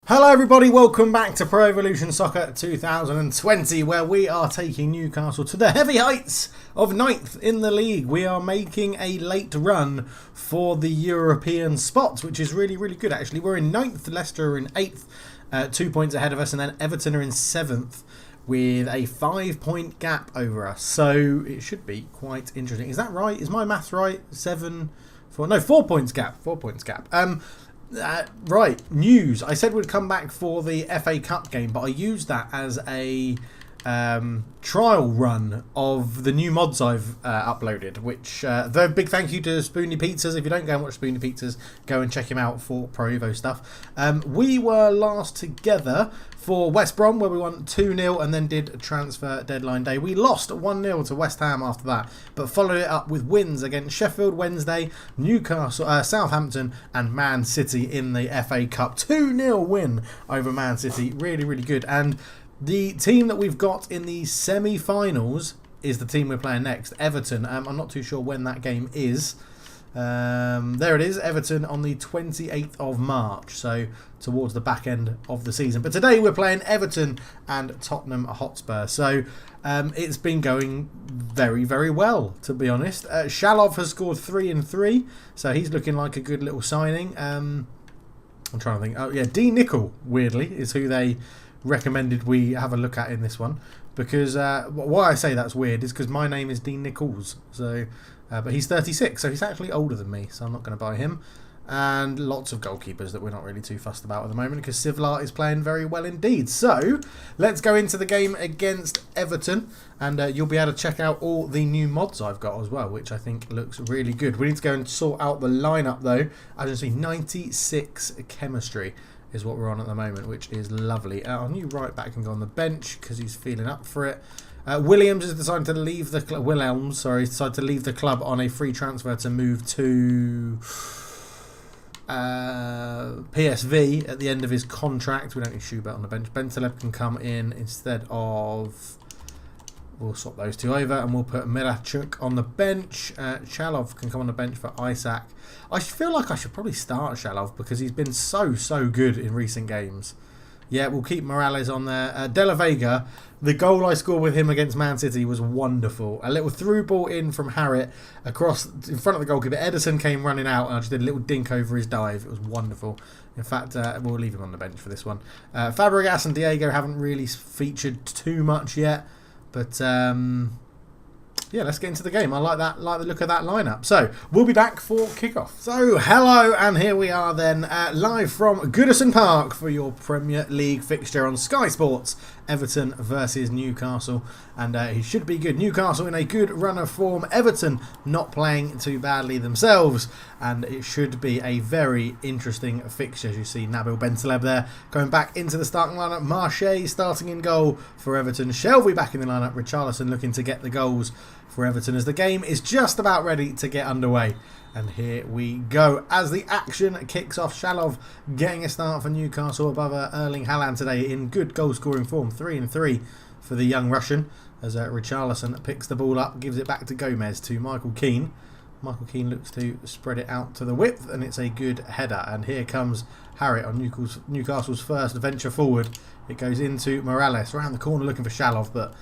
Hello everybody, welcome back to Pro Evolution Soccer 2020, where we are taking Newcastle to the heavy heights of 9th in the league. We are making a late run for the European spots, which is really good actually. We're in 9th, Leicester are in 8th, 2 points ahead of us, and then Everton are in 7th with a 5-point gap over us. So it should be quite interesting. Is that right? Is my math right? 4 points gap. 4 points gap. Right, news. I said we'd come back for the FA Cup game, but I used that as a trial run of the new mods I've uploaded, which the big thank you to Spoony Pizzas. If you don't go and watch Spoony Pizzas, go and check him out for Pro Evo stuff. We were last together for West Brom, where we won 2-0 and then did transfer deadline day. We lost 1-0 to West Ham after that, but followed it up with wins against Sheffield Wednesday, Newcastle, Southampton and Man City in the FA Cup. 2-0 win over Man City. Really good. And the team that we've got in the semi-finals is the team we're playing next, Everton. I'm not too sure when that game is. There it is, Everton on the 28th of March, so towards the back end of the season. But today we're playing Everton and Tottenham Hotspur. So it's been going very well, to be honest. Shalov has scored 3 in 3, so he's looking like a good little signing. I'm trying to think. Oh yeah, D. Nicol, weirdly, is who they recommended we have a look at in this one, because why I say that's weird is because my name is Dean Nichols, so but he's 36, so he's actually older than me, so I'm not going to buy him. And lots of goalkeepers that we're not really too fussed about at the moment, because Sivlar is playing very well indeed. So let's go into the game against Everton, and you'll be able to check out all the new mods I've got as well, which I think looks really good. We need to go and sort out the lineup though. As you see, 96 chemistry is what we're on at the moment, which is lovely. Our new right back can go on the bench because he's feeling up for it. Williams has decided to leave the club. Decided to leave the club on a free transfer to move to PSV at the end of his contract. We don't need Schubert on the bench. Bentaleb can come in instead of. We'll swap those two over and we'll put Miralem on the bench. Shalov can come on the bench for Isaac. I feel like I should probably start Shalov because he's been so good in recent games. Yeah, we'll keep Morales on there. De La Vega, the goal I scored with him against Man City was wonderful. A little through ball in from Harriet across in front of the goalkeeper. Edison came running out and I just did a little dink over his dive. It was wonderful. In fact, we'll leave him on the bench for this one. Fabregas and Diego haven't really featured too much yet. But yeah, let's get into the game. I like the look of that lineup. So we'll be back for kickoff. So hello, and here we are then live from Goodison Park for your Premier League fixture on Sky Sports. Everton versus Newcastle, and he should be good. Newcastle in a good run of form. Everton not playing too badly themselves, and it should be a very interesting fixture. As you see, Nabil Bentaleb there going back into the starting lineup. Marche starting in goal for Everton. Shelvey back in the lineup. Richarlison looking to get the goals for Everton as the game is just about ready to get underway. And here we go as the action kicks off. Shalov getting a start for Newcastle above Erling Haaland today in good goal scoring form. 3 in 3 for the young Russian as Richarlison picks the ball up, gives it back to Gomez to Michael Keane. Michael Keane looks to spread it out to the width and it's a good header. And here comes Harriet on Newcastle's first venture forward. It goes into Morales around the corner looking for Shalov, but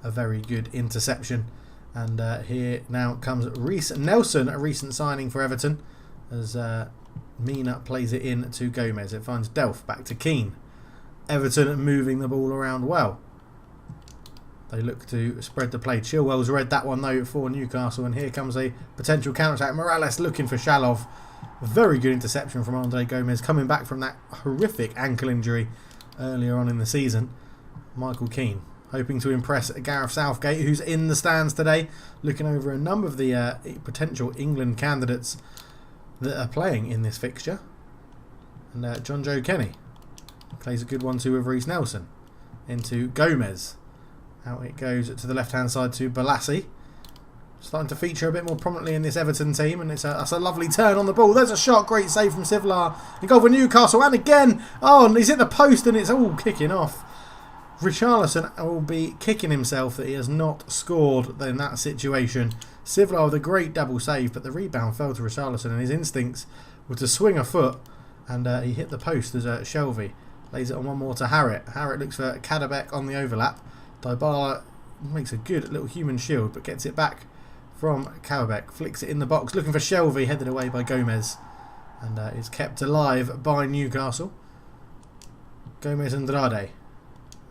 a very good interception. And here now comes Reece Nelson, a recent signing for Everton, as Mina plays it in to Gomez. It finds Delph back to Keane. Everton moving the ball around well. They look to spread the play. Chilwell's read that one though for Newcastle, and here comes a potential counter-attack. Morales looking for Shalov. Very good interception from Andre Gomez, coming back from that horrific ankle injury earlier on in the season. Michael Keane hoping to impress Gareth Southgate, who's in the stands today, looking over a number of the potential England candidates that are playing in this fixture. And John Joe Kenny plays a good one too with Reece Nelson. Into Gomez. Out it goes to the left-hand side to Balassi. Starting to feature a bit more prominently in this Everton team, and that's a lovely turn on the ball. There's a shot, great save from Sivlar. He goal for Newcastle, and again, oh, and he's hit the post, and it's all kicking off. Richarlison will be kicking himself that he has not scored in that situation. Sivlar with a great double save, but the rebound fell to Richarlison, and his instincts were to swing a foot, and he hit the post as Shelvey Lays it on one more to Harrit. Harrit looks for Kadabek on the overlap. Dybala makes a good little human shield, but gets it back from Kadabek. Flicks it in the box, looking for Shelvey, headed away by Gomez. And is kept alive by Newcastle. Gomez and Andrade.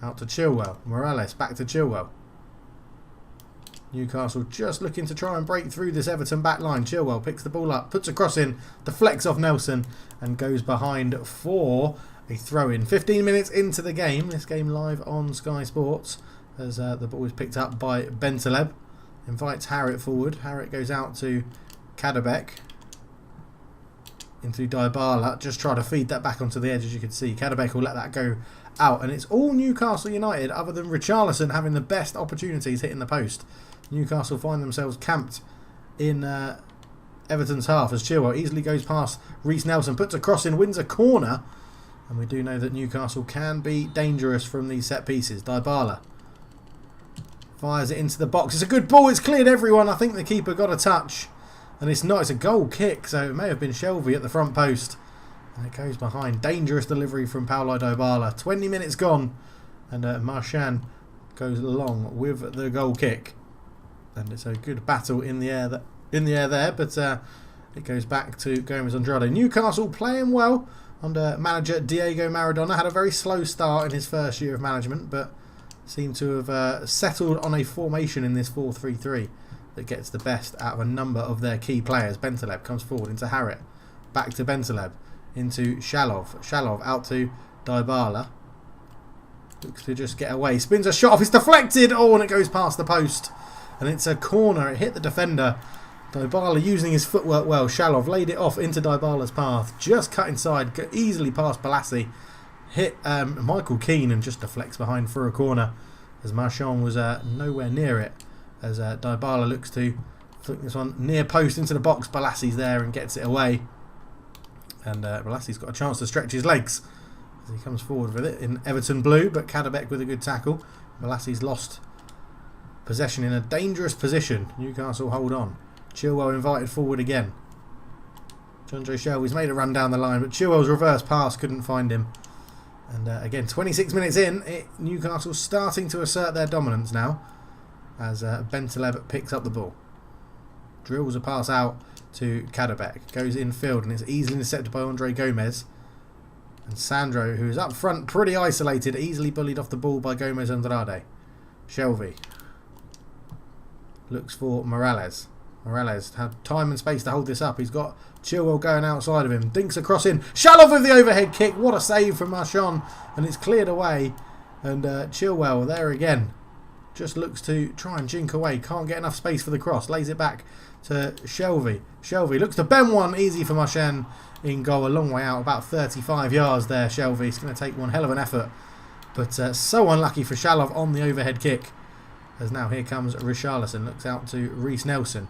Out to Chilwell. Morales back to Chilwell. Newcastle just looking to try and break through this Everton back line. Chilwell picks the ball up, puts a cross in, deflects off Nelson and goes behind for a throw-in. 15 minutes into the game. This game live on Sky Sports as the ball is picked up by Bentaleb. Invites Harrit forward. Harrit goes out to Kadabek. Into Dybala. Just try to feed that back onto the edge, as you can see. Kadabek will let that go out. And it's all Newcastle United other than Richarlison having the best opportunities hitting the post. Newcastle find themselves camped in Everton's half as Chilwell easily goes past Reece Nelson, puts a cross in, wins a corner, and we do know that Newcastle can be dangerous from these set pieces. Dybala fires it into the box. It's a good ball, it's cleared everyone. I think the keeper got a touch, and it's not. It's a goal kick, so it may have been Shelvey at the front post, and it goes behind. Dangerous delivery from Paulo Dybala. 20 minutes gone, and Marchand goes along with the goal kick. And it's a good battle in the air there, but it goes back to Gomez Andrade. Newcastle playing well under manager Diego Maradona. Had a very slow start in his first year of management, but seemed to have settled on a formation in this 4-3-3 that gets the best out of a number of their key players. Bentaleb comes forward into Harrit, back to Bentaleb, into Shalov. Shalov out to Dybala. Looks to just get away. Spins a shot off. It's deflected. Oh, and it goes past the post. And it's a corner. It hit the defender. Dybala using his footwork well. Shalov laid it off into Dybala's path. Just cut inside. Easily past Balassi. Hit Michael Keane and just deflects behind for a corner. As Marchand was nowhere near it. As Dybala looks to flick this one near post into the box. Balassi's there and gets it away. And Balassi's got a chance to stretch his legs as he comes forward with it in Everton blue. But Kadabek with a good tackle. Balassi's lost possession in a dangerous position. Newcastle hold on. Chilwell invited forward again. Jonjo Shelvey's made a run down the line, but Chilwell's reverse pass couldn't find him. And again, 26 minutes in, Newcastle starting to assert their dominance now as Bentaleb picks up the ball. Drills a pass out to Kadabek. Goes infield and it's easily intercepted by Andre Gomez. And Sandro, who's up front pretty isolated, easily bullied off the ball by Gomez Andrade. Shelvey looks for Morales. Morales had time and space to hold this up. He's got Chilwell going outside of him. Dinks across in. Shalov with the overhead kick. What a save from Marchand. And it's cleared away. And Chilwell there again. Just looks to try and jink away. Can't get enough space for the cross. Lays it back to Shelvey. Shelvey looks to bend one. Easy for Marchand in goal. A long way out. About 35 yards there, Shelvey. It's going to take one hell of an effort. But so unlucky for Shalov on the overhead kick. As now here comes Richarlison. Looks out to Reece Nelson.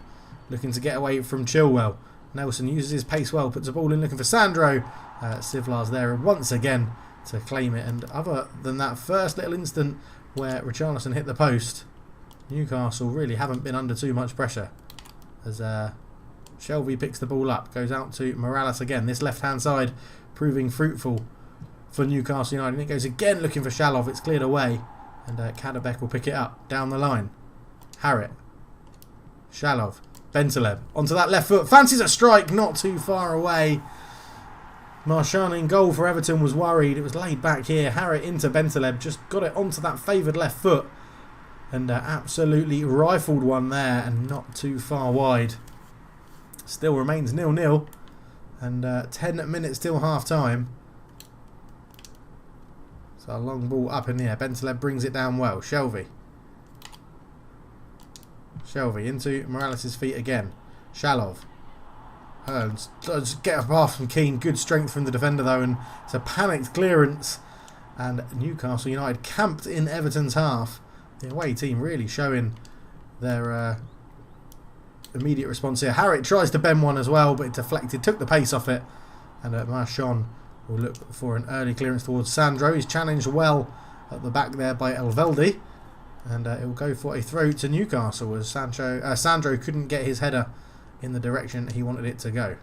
Looking to get away from Chilwell. Nelson uses his pace well. Puts the ball in looking for Sandro. Sivlar's there once again to claim it. And other than that first little instant where Richarlison hit the post, Newcastle really haven't been under too much pressure. As Shelvey picks the ball up. Goes out to Morales again. This left-hand side proving fruitful for Newcastle United. And it goes again looking for Shalov. It's cleared away. And Kadabek will pick it up down the line. Harrit. Shalov. Bentaleb. Onto that left foot. Fancies a strike. Not too far away. Marchand in goal for Everton was worried. It was laid back here. Harrit into Bentaleb. Just got it onto that favoured left foot. And absolutely rifled one there. And not too far wide. Still remains 0-0. And 10 minutes till half time. So a long ball up in the air. Bentaleb brings it down well. Shelvey. Shelvey into Morales' feet again. Shalov. Does get a pass from Keane. Good strength from the defender though. And it's a panicked clearance. And Newcastle United camped in Everton's half. The away team really showing their immediate response here. Harrit tries to bend one as well, but it deflected. Took the pace off it. And Marchand will look for an early clearance towards Sandro. He's challenged well at the back there by Elveldi. And it will go for a throw to Newcastle as Sandro couldn't get his header in the direction he wanted it to go.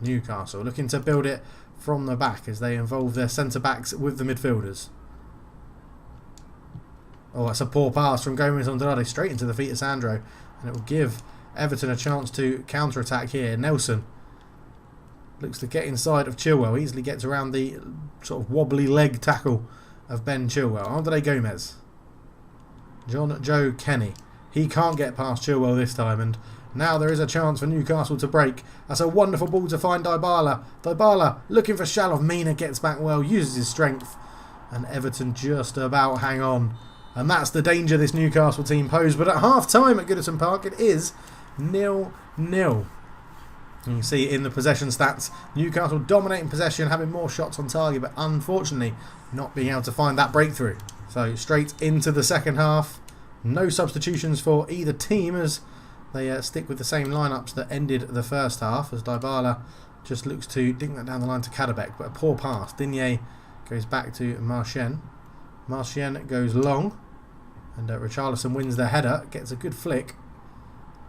Newcastle looking to build it from the back as they involve their centre-backs with the midfielders. Oh, that's a poor pass from Gomez Andrade straight into the feet of Sandro. And it will give Everton a chance to counter-attack here. Nelson looks to get inside of Chilwell. Easily gets around the sort of wobbly leg tackle of Ben Chilwell. Andre Gomez. John Joe Kenny. He can't get past Chilwell this time. And now there is a chance for Newcastle to break. That's a wonderful ball to find Dybala. Dybala looking for Shalov. Mina gets back well. Uses his strength. And Everton just about hang on. And that's the danger this Newcastle team pose. But at half-time at Goodison Park, it is 0-0. You can see in the possession stats, Newcastle dominating possession, having more shots on target, but unfortunately not being able to find that breakthrough. So straight into the second half. No substitutions for either team as they stick with the same lineups that ended the first half, as Dybala just looks to dink that down the line to Kadabek, but a poor pass. Digne goes back to Marchien. Marchien goes long, and Richarlison wins the header, gets a good flick,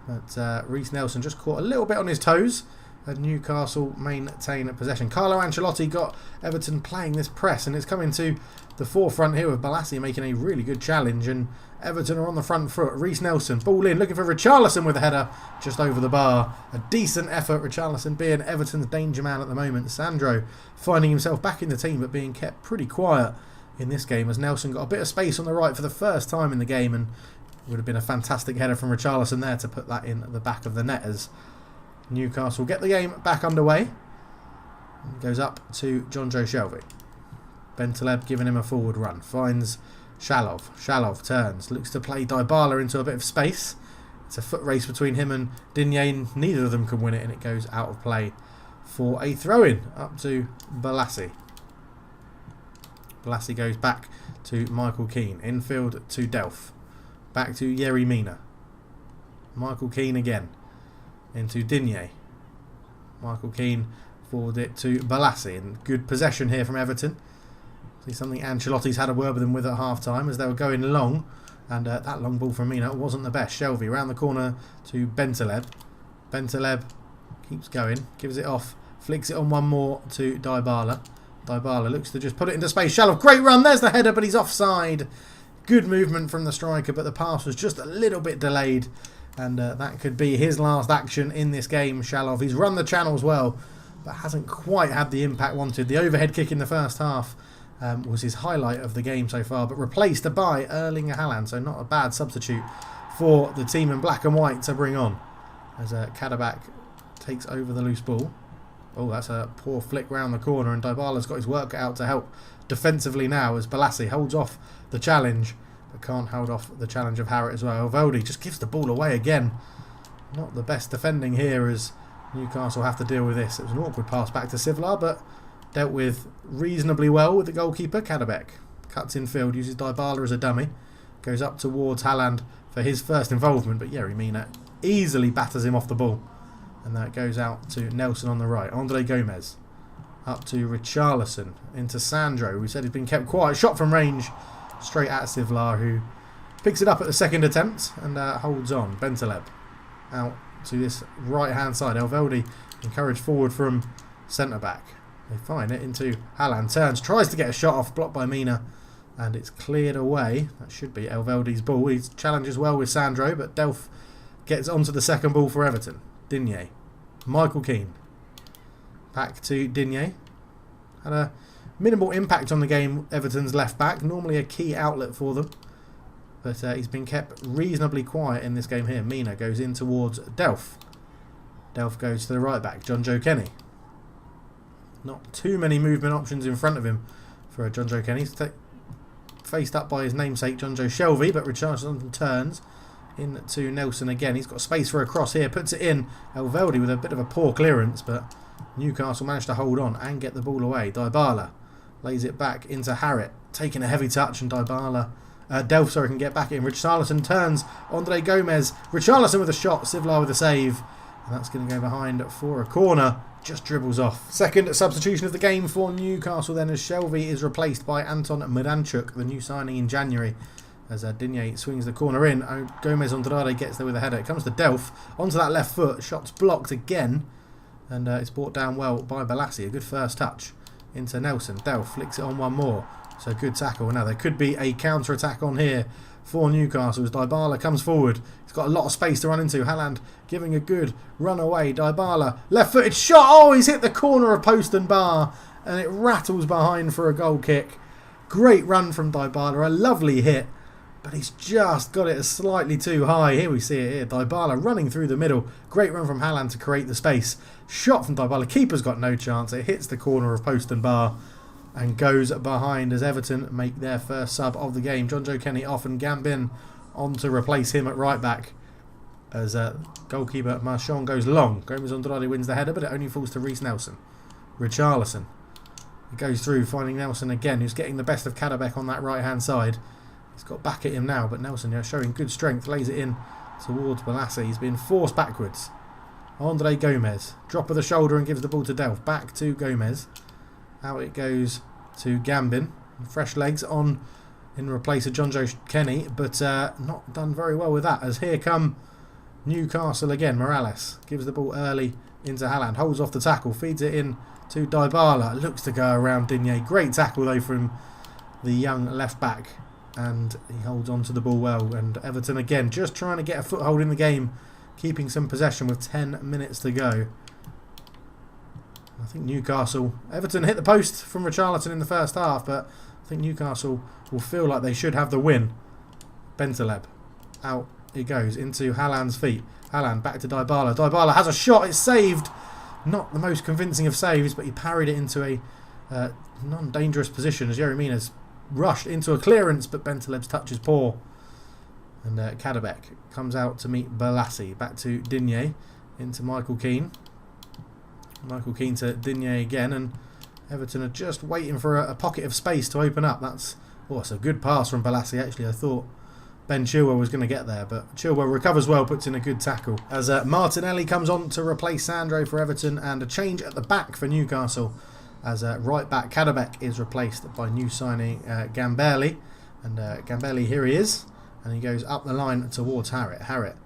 but Reece Nelson just caught a little bit on his toes, and Newcastle maintain possession. Carlo Ancelotti got Everton playing this press, and it's coming to the forefront here with Balassi making a really good challenge, and Everton are on the front foot. Reece Nelson, ball in, looking for Richarlison with a header just over the bar. A decent effort, Richarlison being Everton's danger man at the moment. Sandro finding himself back in the team, but being kept pretty quiet in this game as Nelson got a bit of space on the right for the first time in the game, and it would have been a fantastic header from Richarlison there to put that in the back of the net as Newcastle get the game back underway. It goes up to John Joe Shelvey. Bentaleb giving him a forward run. Finds Shalov. Shalov turns. Looks to play Dybala into a bit of space. It's a foot race between him and Digne. Neither of them can win it, and it goes out of play for a throw-in up to Balassi. Balassi goes back to Michael Keane. Infield to Delph. Back to Yerry Mina. Michael Keane again. Into Digne. Michael Keane forward it to Balassi. And good possession here from Everton. See something Ancelotti's had a word with them with at half-time as they were going long. And that long ball from Mina wasn't the best. Shelvey round the corner to Bentaleb. Bentaleb keeps going. Gives it off. Flicks it on one more to Dybala. Dybala looks to just put it into space. Shalov, great run. There's the header, but he's offside. Good movement from the striker, but the pass was just a little bit delayed. And that could be his last action in this game, Shalov. He's run the channels well, but hasn't quite had the impact wanted. The overhead kick in the first half was his highlight of the game so far, but replaced by Erling Haaland, so not a bad substitute for the team in black and white to bring on. As Kadabak takes over the loose ball. Oh, that's a poor flick round the corner, and Dybala's got his work out to help defensively now as Balassi holds off the challenge, but can't hold off the challenge of Harrett as well. Valdi just gives the ball away again. Not the best defending here as Newcastle have to deal with this. It was an awkward pass back to Sivlar, but dealt with reasonably well with the goalkeeper, Kadabek. Cuts in field, uses Dybala as a dummy. Goes up towards Haaland for his first involvement, but Yerry Mina easily batters him off the ball. And that goes out to Nelson on the right. Andre Gomez. Up to Richarlison. Into Sandro, who said he's been kept quiet. Shot from range. Straight at Sivlar, who picks it up at the second attempt and holds on. Bentaleb. Out to this right-hand side. Elveldi encouraged forward from centre-back. They find it into Haaland. Turns. Tries to get a shot off. Blocked by Mina. And it's cleared away. That should be Elveldi's ball. He challenges well with Sandro, but Delph gets onto the second ball for Everton. Digne. Michael Keane. Back to Digne. Had a minimal impact on the game, Everton's left back. Normally a key outlet for them. But he's been kept reasonably quiet in this game here. Mina goes in towards Delph. Delph goes to the right back. John Joe Kenny. Not too many movement options in front of him for John Joe Kenny. He's faced up by his namesake John Joe Shelvey, but Richarlison turns into Nelson again. He's got space for a cross here. Puts it in. Elveldi with a bit of a poor clearance, but Newcastle managed to hold on and get the ball away. Dybala lays it back into Harrett. Taking a heavy touch, and Delph can get back in. Richarlison turns. Andre Gomez. Richarlison with a shot. Sivlar with a save. And that's going to go behind for a corner. Just dribbles off. Second substitution of the game for Newcastle then, as Shelvey is replaced by Anton Miranchuk, the new signing in January. As Digne swings the corner in. Gomez Andrade gets there with a header. It comes to Delph. Onto that left foot. Shot's blocked again. And it's brought down well by Balassi. A good first touch into Nelson. Delph flicks it on one more. So good tackle. Now there could be a counter-attack on here for Newcastle as Dybala comes forward. He's got a lot of space to run into. Haaland giving a good run away. Dybala, left-footed shot. Oh, he's hit the corner of post and bar. And it rattles behind for a goal kick. Great run from Dybala. A lovely hit. But he's just got it slightly too high. Here we see it here. Dybala running through the middle. Great run from Haaland to create the space. Shot from Dybala. Keeper's got no chance. It hits the corner of post and bar and goes behind as Everton make their first sub of the game. John Joe Kenny off and Gambin on to replace him at right back as goalkeeper Marchand goes long. Gomez Andrade wins the header, but it only falls to Reece Nelson. Richarlison. He goes through, finding Nelson again, who's getting the best of Kadabek on that right-hand side. He's got back at him now, but Nelson showing good strength, lays it in towards Balassi. He's been forced backwards. Andre Gomez, drop of the shoulder and gives the ball to Delph. Back to Gomez. Out it goes to Gambin. Fresh legs on in replace of John Joe Kenny, but not done very well with that, as here come Newcastle again. Morales gives the ball early into Haaland, holds off the tackle, feeds it in to Dybala. Looks to go around Digne. Great tackle though from the young left back, and he holds on to the ball well. And Everton again just trying to get a foothold in the game, keeping some possession with 10 minutes to go. I think Everton hit the post from Richarlison in the first half, but I think Newcastle will feel like they should have the win. Bentaleb, out it goes into Haaland's feet. Haaland back to Dybala. Dybala has a shot, it's saved. Not the most convincing of saves, but he parried it into a non-dangerous position as Yerry Mina's rushed into a clearance, but Bentaleb's touch is poor. And Kadabek comes out to meet Balassi. Back to Digne, into Michael Keane. Michael Keane to Digne again, and Everton are just waiting for a pocket of space to open up. That's a good pass from Balassi. Actually, I thought Ben Chilwell was going to get there, but Chilwell recovers well, puts in a good tackle. As Martinelli comes on to replace Sandro for Everton, and a change at the back for Newcastle, as right back Kadabek is replaced by new signing Gambelli. And Gambelli, here he is, and he goes up the line towards Harrit. Harrit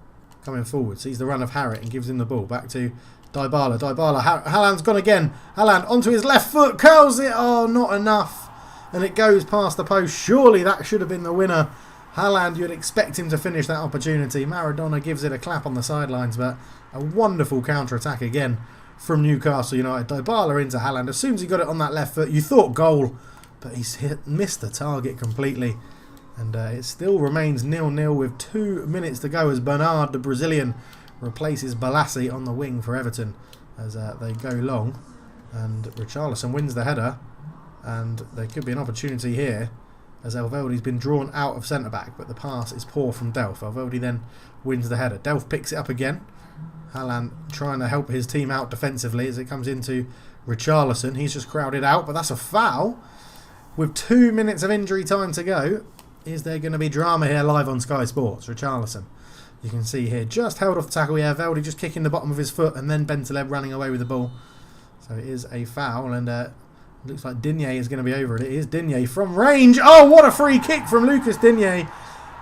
coming forward, sees the run of Harrit and gives him the ball. Back to Dybala. Haaland's gone again. Haaland onto his left foot, curls it. Oh, not enough. And it goes past the post. Surely that should have been the winner. Haaland, you'd expect him to finish that opportunity. Maradona gives it a clap on the sidelines, but a wonderful counter-attack again from Newcastle United. Dybala into Haaland. As soon as he got it on that left foot, you thought goal, but he's missed the target completely. And it still remains 0-0 with 2 minutes to go as Bernard, the Brazilian, replaces Balassi on the wing for Everton as they go long. And Richarlison wins the header, and there could be an opportunity here as Elveldi's been drawn out of centre-back, but the pass is poor from Delph. Elveldi then wins the header. Delph picks it up again. Haaland trying to help his team out defensively as it comes into Richarlison. He's just crowded out, but that's a foul. With 2 minutes of injury time to go, is there going to be drama here live on Sky Sports? Richarlison, you can see here, just held off the tackle. Yeah, Elveldi just kicking the bottom of his foot, and then Bentaleb running away with the ball. So it is a foul, and looks like Digne is going to be over it. It is Digne from range. Oh, what a free kick from Lucas Digne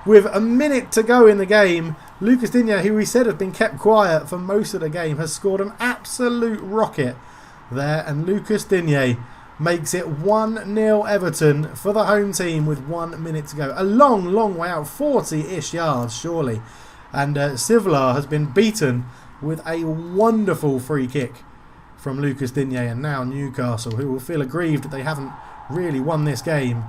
with a minute to go in the game. Lucas Digne, who we said has been kept quiet for most of the game, has scored an absolute rocket there, and Lucas Digne makes it 1-0 Everton for the home team with 1 minute to go. A long, long way out, 40-ish yards surely. And Sivlar has been beaten with a wonderful free kick from Lucas Digne, and now Newcastle, who will feel aggrieved that they haven't really won this game.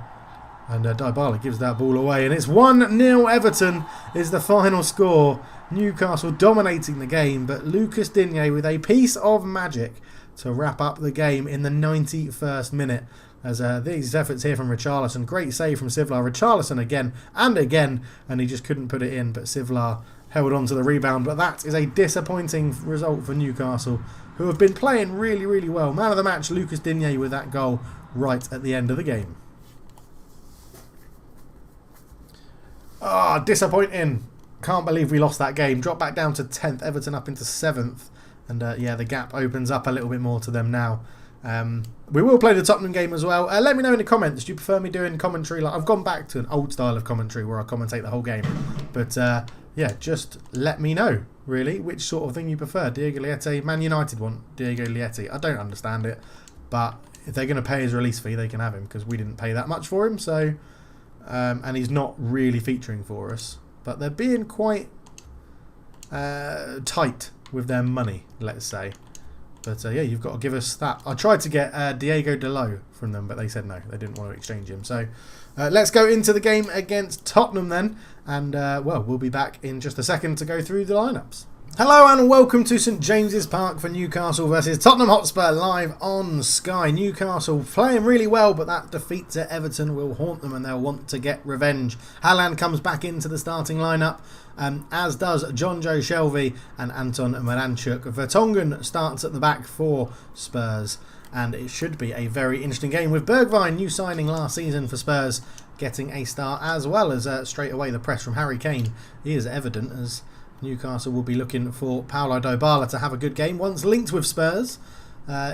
And Dybala gives that ball away, and it's 1-0 Everton is the final score. Newcastle dominating the game, but Lucas Digne with a piece of magic to wrap up the game in the 91st minute. As these efforts here from Richarlison, great save from Sivlar. Richarlison again and again, and he just couldn't put it in, but Sivlar held on to the rebound. But that is a disappointing result for Newcastle, who have been playing really, really well. Man of the match, Lucas Digne, with that goal right at the end of the game. Ah, disappointing. Can't believe we lost that game. Dropped back down to 10th, Everton up into 7th. And yeah, the gap opens up a little bit more to them now. We will play the Tottenham game as well. Let me know in the comments, do you prefer me doing commentary? Like, I've gone back to an old style of commentary where I commentate the whole game. But yeah, just let me know. really, which sort of thing you prefer. Diego Liete, Man United want Diego Liete. I don't understand it, but if they're going to pay his release fee, they can have him, because we didn't pay that much for him. So, and he's not really featuring for us, but they're being quite tight with their money, let's say. But yeah, you've got to give us that. I tried to get Diego Dalot from them, but they said no, they didn't want to exchange him. So let's go into the game against Tottenham then, and well, we'll be back in just a second to go through the lineups. Hello and welcome to St James's Park for Newcastle versus Tottenham Hotspur live on Sky. Newcastle playing really well, but that defeat to Everton will haunt them and they'll want to get revenge. Haaland comes back into the starting lineup, as does Jonjo Shelvey and Anton Miranchuk. Vertonghen starts at the back for Spurs, and it should be a very interesting game with Bergwijn, new signing last season for Spurs, getting a start, as well as straight away the press from Harry Kane is evident, as Newcastle will be looking for Paulo Dybala to have a good game. Once linked with Spurs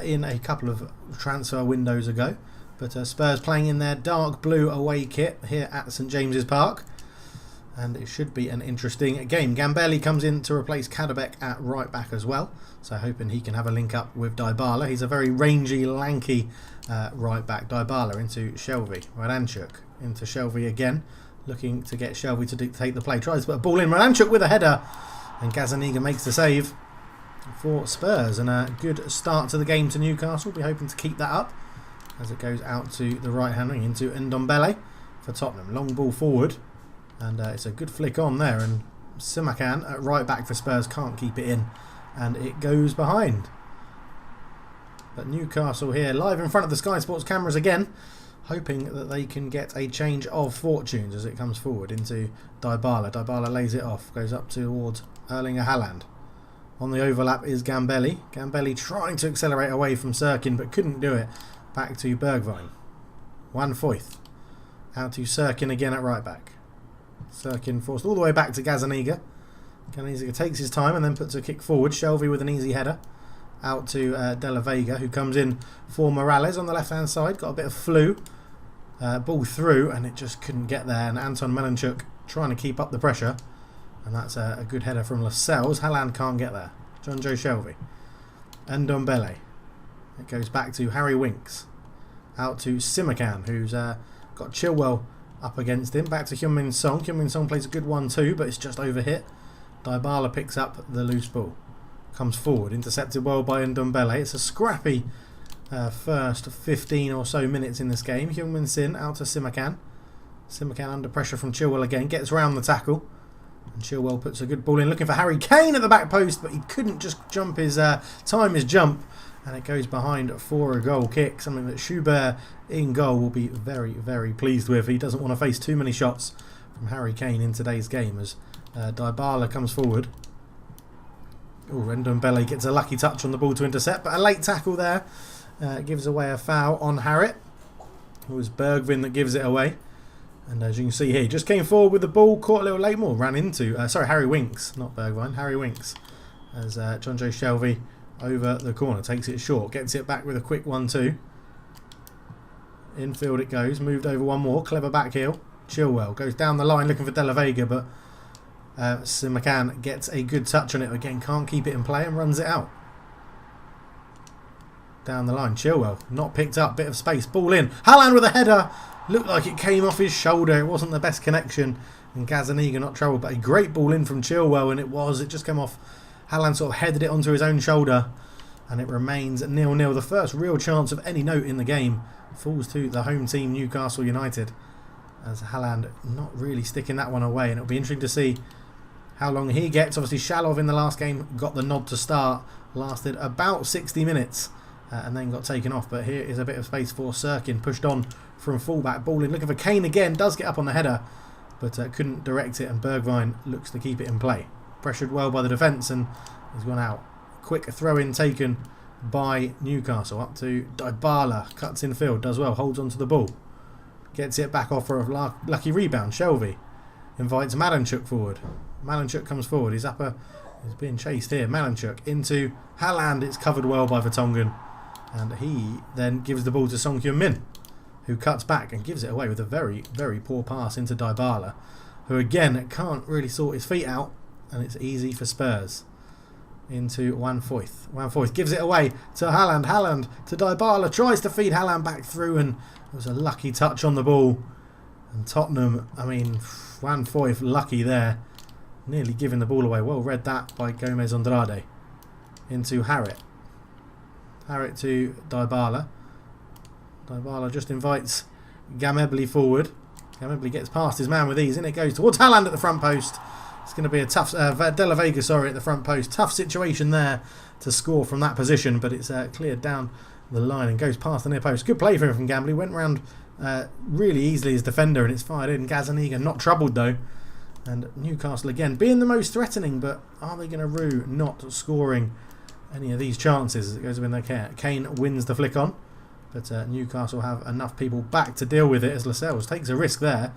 in a couple of transfer windows ago. But Spurs playing in their dark blue away kit here at St James's Park. And it should be an interesting game. Gambelli comes in to replace Kadabek at right back as well. So hoping he can have a link up with Dybala. He's a very rangy, lanky right back. Dybala into Shelvey. Miranchuk into Shelvey again. Looking to get Shelvey to dictate the play. Tries to put a ball in. Miranchuk with a header. And Gazzaniga makes the save for Spurs. And a good start to the game to Newcastle. Be hoping to keep that up as it goes out to the right hand wing into Ndombele for Tottenham. Long ball forward. And it's a good flick on there. And Simakan at right back for Spurs can't keep it in. And it goes behind. But Newcastle here live in front of the Sky Sports cameras again, hoping that they can get a change of fortunes as it comes forward into Dybala. Dybala lays it off, goes up towards Erling Haaland. On the overlap is Gambelli. Gambelli trying to accelerate away from Sirkin, but couldn't do it. Back to Bergwijn. Juan Foyth. Out to Sirkin again at right back. Sirkin forced all the way back to Gazzaniga. Gazzaniga takes his time and then puts a kick forward. Shelvey with an easy header. Out to De La Vega, who comes in for Morales on the left-hand side. Got a bit of flu. Ball through, and it just couldn't get there. And Anton Miranchuk trying to keep up the pressure. And that's a good header from Lascelles. Haaland can't get there. Jonjo Shelvey. Ndombele. It goes back to Harry Winks. Out to Simakan, who's got Chilwell up against him. Back to Heung-min Son. Heung-min Son plays a good 1-2, but it's just overhit. Dybala picks up the loose ball. Comes forward, intercepted well by Ndombele. It's a scrappy first 15 or so minutes in this game. Heung-min Son out to Simakan. Simakan under pressure from Chilwell again. Gets round the tackle. And Chilwell puts a good ball in. Looking for Harry Kane at the back post, but he couldn't just jump his time his jump. And it goes behind for a goal kick. Something that Schubert in goal will be very, very pleased with. He doesn't want to face too many shots from Harry Kane in today's game as Dybala comes forward. Oh, Ndombele gets a lucky touch on the ball to intercept, but a late tackle there gives away a foul on Harrit. It was Bergwijn that gives it away. And as you can see here, he just came forward with the ball, caught a little late more, ran into, Harry Winks, not Bergwijn, Harry Winks. As Jonjo Shelvey over the corner, takes it short, gets it back with a quick 1-2. Infield it goes, moved over one more, clever back heel. Chilwell goes down the line looking for De La Vega, but Simakan gets a good touch on it again, can't keep it in play and runs it out. Down the line, Chilwell not picked up, bit of space, ball in. Haaland with a header, looked like it came off his shoulder, it wasn't the best connection. And Gazzaniga not troubled, but a great ball in from Chilwell, and it just came off. Haaland sort of headed it onto his own shoulder, and it remains 0-0. The first real chance of any note in the game falls to the home team, Newcastle United, as Haaland not really sticking that one away, and it'll be interesting to see how long he gets. Obviously Shalov in the last game got the nod to start, lasted about 60 minutes and then got taken off, but here is a bit of space for Sirkin, pushed on from fullback, ball in, looking for Kane again, does get up on the header, but couldn't direct it, and Bergwijn looks to keep it in play. Pressured well by the defence, and he's gone out. Quick throw-in taken by Newcastle, up to Dybala, cuts in field, does well, holds onto the ball, gets it back off for a lucky rebound. Shelvey invites Miranchuk forward. Miranchuk comes forward, he's being chased here. Miranchuk into Haaland, it's covered well by Vertonghen, and he then gives the ball to Son Heung-min, who cuts back and gives it away with a very, very poor pass into Dybala, who again can't really sort his feet out and it's easy for Spurs. Into Van Foyth. Van Foyth gives it away to Haaland. Haaland to Dybala. Tries to feed Haaland back through, and it was a lucky touch on the ball. And Tottenham, I mean, Van Foyth lucky there. Nearly giving the ball away. Well read that by Gomez Andrade. Into Harrit. Harrit to Dybala. Dybala just invites Gnabry forward. Gnabry gets past his man with ease, and it goes towards Haaland at the front post. It's going to be a tough, De La Vega, sorry, at the front post. Tough situation there to score from that position, but it's cleared down the line and goes past the near post. Good play for him from Gnabry. Went round really easily as defender, and it's fired in. Gazaniga not troubled though. And Newcastle again being the most threatening, but are they going to rue not scoring any of these chances as it goes in their care? Kane wins the flick on, but Newcastle have enough people back to deal with it as Lascelles takes a risk there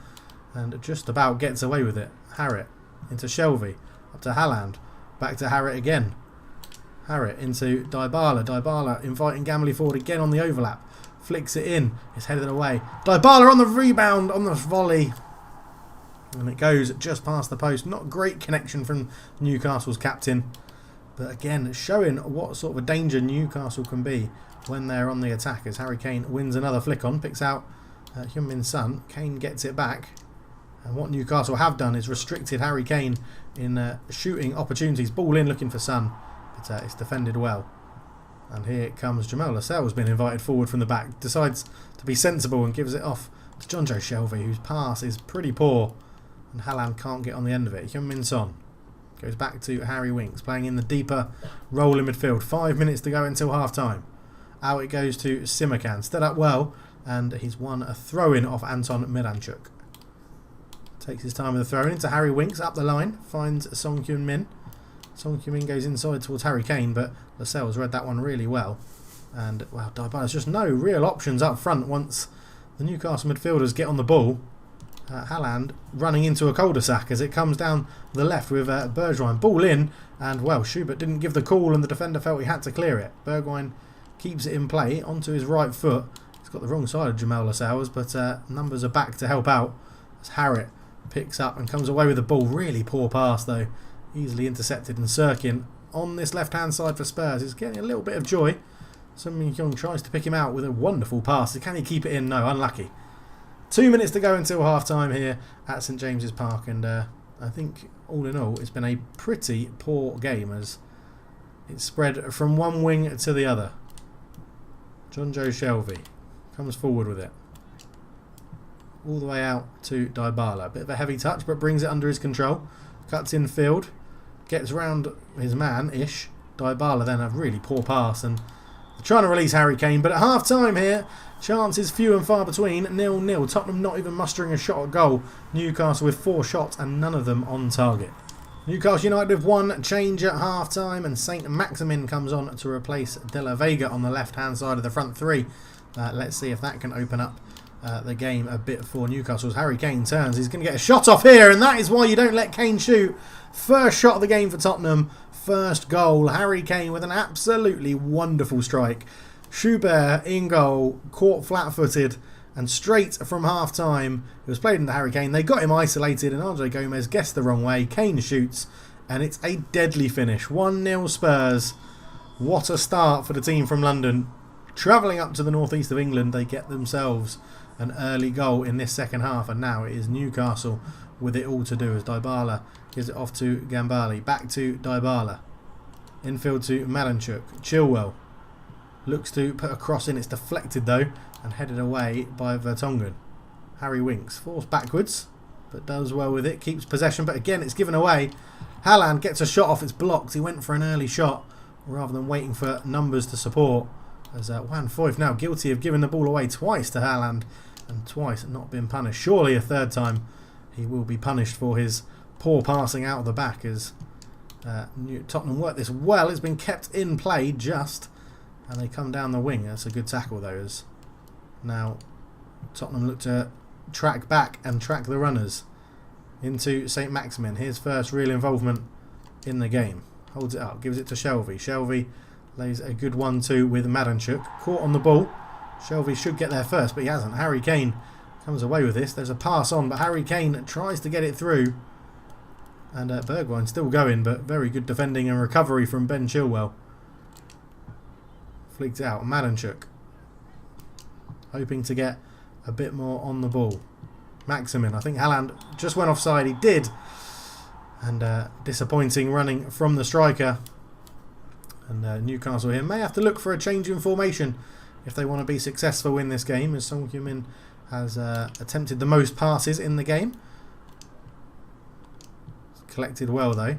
and just about gets away with it. Harrit into Shelvey, up to Haaland, back to Harrit again. Harrit into Dybala. Dybala inviting Gnabry forward again on the overlap. Flicks it in. It's headed away. Dybala on the rebound on the volley. And it goes just past the post. Not great connection from Newcastle's captain. But again, showing what sort of a danger Newcastle can be when they're on the attack. As Harry Kane wins another flick on. Picks out Heung-min Son. Kane gets it back. And what Newcastle have done is restricted Harry Kane in shooting opportunities. Ball in looking for Son. But it's defended well. And here comes Jamal Lascelles being invited forward from the back. Decides to be sensible and gives it off to Jonjo Shelvey, whose pass is pretty poor. And Haaland can't get on the end of it. Heung-min Son goes back to Harry Winks, playing in the deeper role in midfield. 5 minutes to go until half-time. Out it goes to Simakan. Stood up well, and he's won a throw-in off Anton Miranchuk. Takes his time with the throw-in into Harry Winks, up the line, finds Son Heung-min. Son Heung-min goes inside towards Harry Kane, but Lascelles read that one really well. And, well, Dybala's just no real options up front once the Newcastle midfielders get on the ball. Haaland running into a cul-de-sac as it comes down the left with Bergwijn. Ball in, and, well, Schubert didn't give the call and the defender felt he had to clear it. Bergwijn keeps it in play onto his right foot. He's got the wrong side of Jamal Lascelles, but numbers are back to help out as Harrit picks up and comes away with the ball. Really poor pass though, easily intercepted, and Sirkin on this left hand side for Spurs is getting a little bit of joy. Son Min-kyung tries to pick him out with a wonderful pass. Can he keep it in? No, unlucky. 2 minutes to go until half time here at St James's Park, and I think all in all it's been a pretty poor game as it's spread from one wing to the other. Jonjo Shelvey comes forward with it. All the way out to Dybala. A bit of a heavy touch, but brings it under his control. Cuts in field. Gets round his man-ish. Dybala then a really poor pass. And they're trying to release Harry Kane. But at half-time here, chances few and far between. 0-0. Tottenham not even mustering a shot at goal. Newcastle with 4 shots and none of them on target. Newcastle United with 1 change at half-time. And Saint-Maximin comes on to replace De La Vega on the left-hand side of the front three. Let's see if that can open up the game a bit for Newcastle. As Harry Kane turns, he's going to get a shot off here, and that is why you don't let Kane shoot. First shot of the game for Tottenham, first goal. Harry Kane with an absolutely wonderful strike. Schubert in goal, caught flat-footed, and straight from half-time. It was played into Harry Kane. They got him isolated, and Andre Gomez guessed the wrong way. Kane shoots, and it's a deadly finish. 1-0 Spurs. What a start for the team from London. Travelling up to the northeast of England, they get themselves an early goal in this second half, and now it is Newcastle with it all to do as Dybala gives it off to Gambali. Back to Dybala. Infield to Maranchuk. Chilwell looks to put a cross in. It's deflected though and headed away by Vertonghen. Harry Winks forced backwards but does well with it. Keeps possession, but again it's given away. Haaland gets a shot off. It's blocked. He went for an early shot rather than waiting for numbers to support. As Van Foyth now guilty of giving the ball away twice to Haaland and twice not been punished. Surely a third time he will be punished for his poor passing out of the back as Tottenham work this well. It's been kept in play just, and they come down the wing. That's a good tackle though, as now Tottenham look to track back and track the runners into Saint-Maximin. His first real involvement in the game. Holds it up, gives it to Shelvey. Shelvey lays a good 1-2 with Maranchuk. Caught on the ball. Shelvey should get there first, but he hasn't. Harry Kane comes away with this. There's a pass on, but Harry Kane tries to get it through. And Bergwijn still going, but very good defending and recovery from Ben Chilwell. Flicked out. Pjanić hoping to get a bit more on the ball. Maximin. I think Haaland just went offside. He did. And disappointing running from the striker. And Newcastle here may have to look for a change in formation if they want to be successful in this game, as Son Heung-min has attempted the most passes in the game. Collected well though,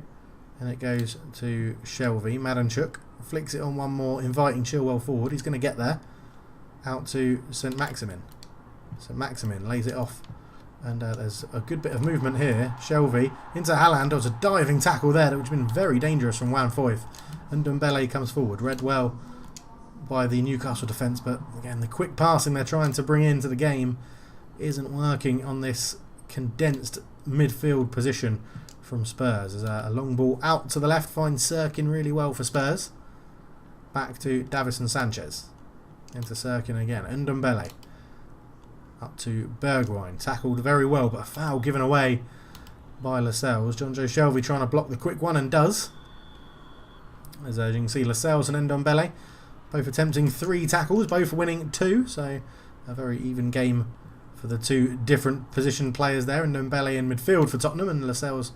and it goes to Shelvey. Pjanić flicks it on one more, inviting Chilwell forward. He's going to get there. Out to Saint-Maximin. Saint-Maximin lays it off, and there's a good bit of movement here. Shelvey into Haaland. There was a diving tackle there that would have been very dangerous from Wan Foyth. And Ndombele comes forward. Read well by the Newcastle defence, but again the quick passing they're trying to bring into the game isn't working on this condensed midfield position from Spurs. There's a long ball out to the left, finds Sirkin really well for Spurs. Back to Davison Sanchez. Into Sirkin again. Ndombele. Up to Bergwijn. Tackled very well, but a foul given away by Lascelles. John Joe Shelvey trying to block the quick one and does. As you can see, Lascelles and Ndombele both attempting 3 tackles, both winning 2. So a very even game for the 2 different position players there. And Ndombele in midfield for Tottenham and Lascelles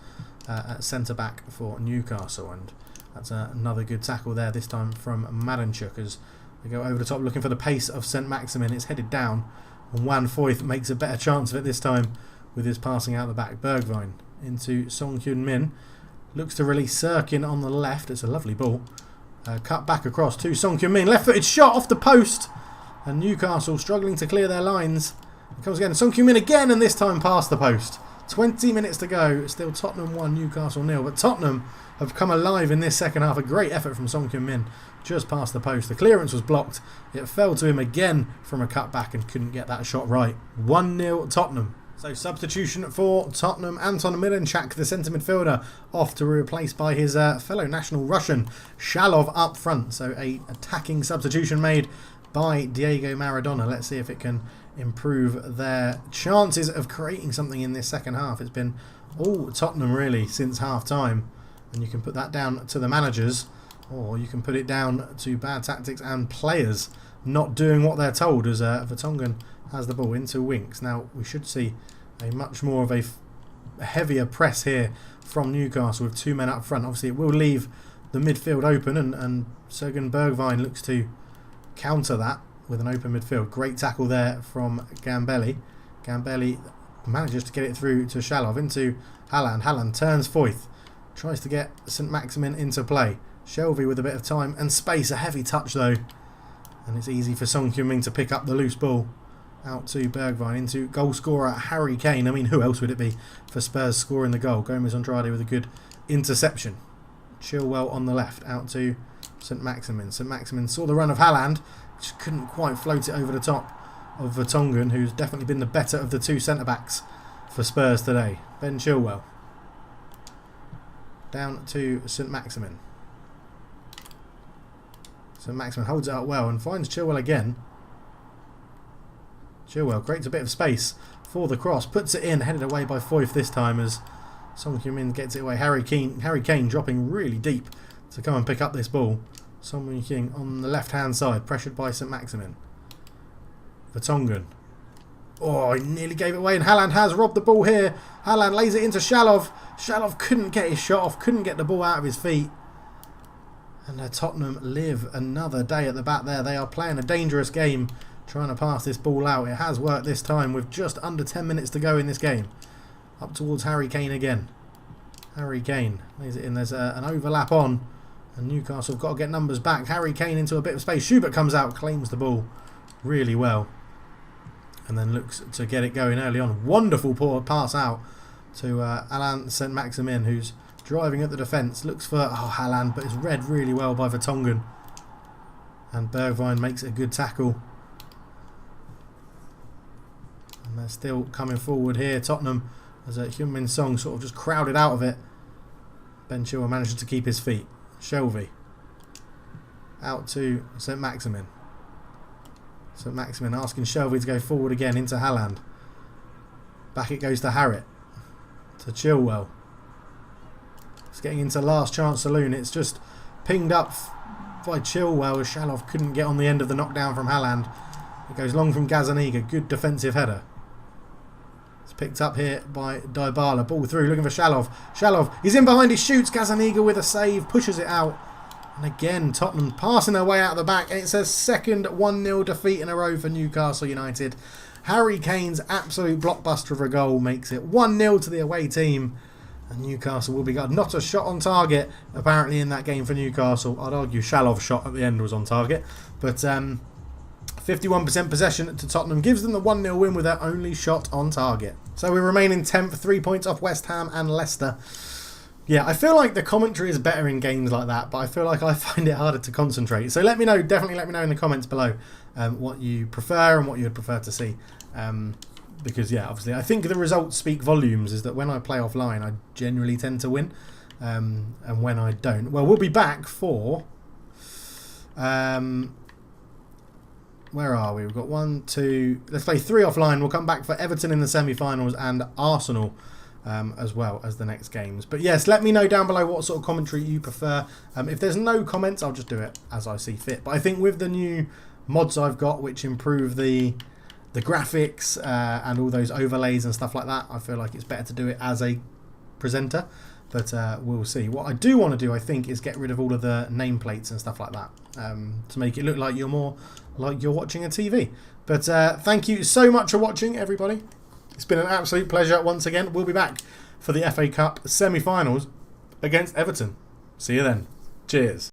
at centre-back for Newcastle. And that's another good tackle there, this time from Pjanić, as they go over the top looking for the pace of Saint-Maximin. It's headed down, and Wan Foyth makes a better chance of it this time with his passing out the back. Bergwijn into Son Heung-min. Looks to release Sirkin on the left. It's a lovely ball. Cut back across to Son Heung-min. Left-footed shot off the post. And Newcastle struggling to clear their lines. It comes again. Son Heung-min again, and this time past the post. 20 minutes to go. Still Tottenham 1, Newcastle 0. But Tottenham have come alive in this second half. A great effort from Son Heung-min just past the post. The clearance was blocked. It fell to him again from a cutback and couldn't get that shot right. 1-0 Tottenham. So substitution for Tottenham. Anton Miranchuk, the centre midfielder, off to be replaced by his fellow national Russian, Shalov, up front. So a attacking substitution made by Diego Maradona. Let's see if it can improve their chances of creating something in this second half. It's been all Tottenham really since half time, and you can put that down to the managers, or you can put it down to bad tactics and players not doing what they're told, as Vertonghen has the ball into Winks. Now we should see a much more of a heavier press here from Newcastle with 2 men up front. Obviously it will leave the midfield open, and Serge Bergwijn looks to counter that with an open midfield. Great tackle there from Gnabry. Gnabry manages to get it through to Shalov into Haaland. Haaland turns Foyth, tries to get Saint-Maximin into play. Shelvey with a bit of time and space. A heavy touch though, and it's easy for Son Heung-min to pick up the loose ball. Out to Bergwijn into goal scorer Harry Kane. I mean, who else would it be for Spurs scoring the goal? Gomez Andrade with a good interception. Chilwell on the left. Out to Saint-Maximin. Saint-Maximin saw the run of Haaland, just couldn't quite float it over the top of Vertonghen, who's definitely been the better of the 2 centre-backs for Spurs today. Ben Chilwell. Down to Saint-Maximin. Saint-Maximin holds it up well and finds Chilwell again. Chilwell creates a bit of space for the cross, puts it in, headed away by Foyth this time as Son Heung-min gets it away. Harry Kane dropping really deep to come and pick up this ball. Son Heung-min on the left-hand side, pressured by Saint-Maximin. Vertonghen. Oh, he nearly gave it away, and Haaland has robbed the ball here. Haaland lays it into Shalov. Shalov couldn't get his shot off, couldn't get the ball out of his feet. And Tottenham live another day at the back there. They are playing a dangerous game, trying to pass this ball out. It has worked this time with just under 10 minutes to go in this game. Up towards Harry Kane again. Harry Kane lays it in. There's an overlap on, and Newcastle have got to get numbers back. Harry Kane into a bit of space. Schubert comes out, claims the ball really well, and then looks to get it going early on. Wonderful poor pass out to Alain Saint-Maximin, who's driving at the defence. Looks for Haaland, but is read really well by Vertonghen. And Bergwijn makes a good tackle. And they're still coming forward here. Tottenham, as Heung-min Son sort of just crowded out of it. Ben Chilwell manages to keep his feet. Shelvey. Out to Saint-Maximin. Saint-Maximin asking Shelvey to go forward again into Haaland. Back it goes to Harriet. To Chilwell. It's getting into last chance saloon. It's just pinged up by Chilwell as Shalov couldn't get on the end of the knockdown from Haaland. It goes long from Gazzaniga. Good defensive header. It's picked up here by Dybala. Ball through, looking for Shalov. Shalov, he's in behind, he shoots. Gazzaniga with a save, pushes it out. And again, Tottenham passing their way out of the back. And it's a second 1-0 defeat in a row for Newcastle United. Harry Kane's absolute blockbuster of a goal makes it 1-0 to the away team. And Newcastle will be got not a shot on target apparently in that game for Newcastle. I'd argue Shalov's shot at the end was on target. But 51% possession to Tottenham gives them the 1-0 win with their only shot on target. So we remain in 10th, 3 points off West Ham and Leicester. Yeah, I feel like the commentary is better in games like that, but I feel like I find it harder to concentrate. So let me know, definitely let me know in the comments below what you prefer and what you would prefer to see. Because, yeah, obviously, I think the results speak volumes, is that when I play offline, I generally tend to win. And when I don't... Well, we'll be back for... where are we? We've got 1, 2... Let's play 3 offline. We'll come back for Everton in the semi-finals and Arsenal as well as the next games. But yes, let me know down below what sort of commentary you prefer. If there's no comments, I'll just do it as I see fit. But I think with the new mods I've got, which improve the graphics and all those overlays and stuff like that, I feel like it's better to do it as a presenter. But we'll see. What I do want to do, I think, is get rid of all of the nameplates and stuff like that to make it look like you're more like you're watching a TV. But thank you so much for watching, everybody. It's been an absolute pleasure once again. We'll be back for the FA Cup semi-finals against Everton. See you then. Cheers.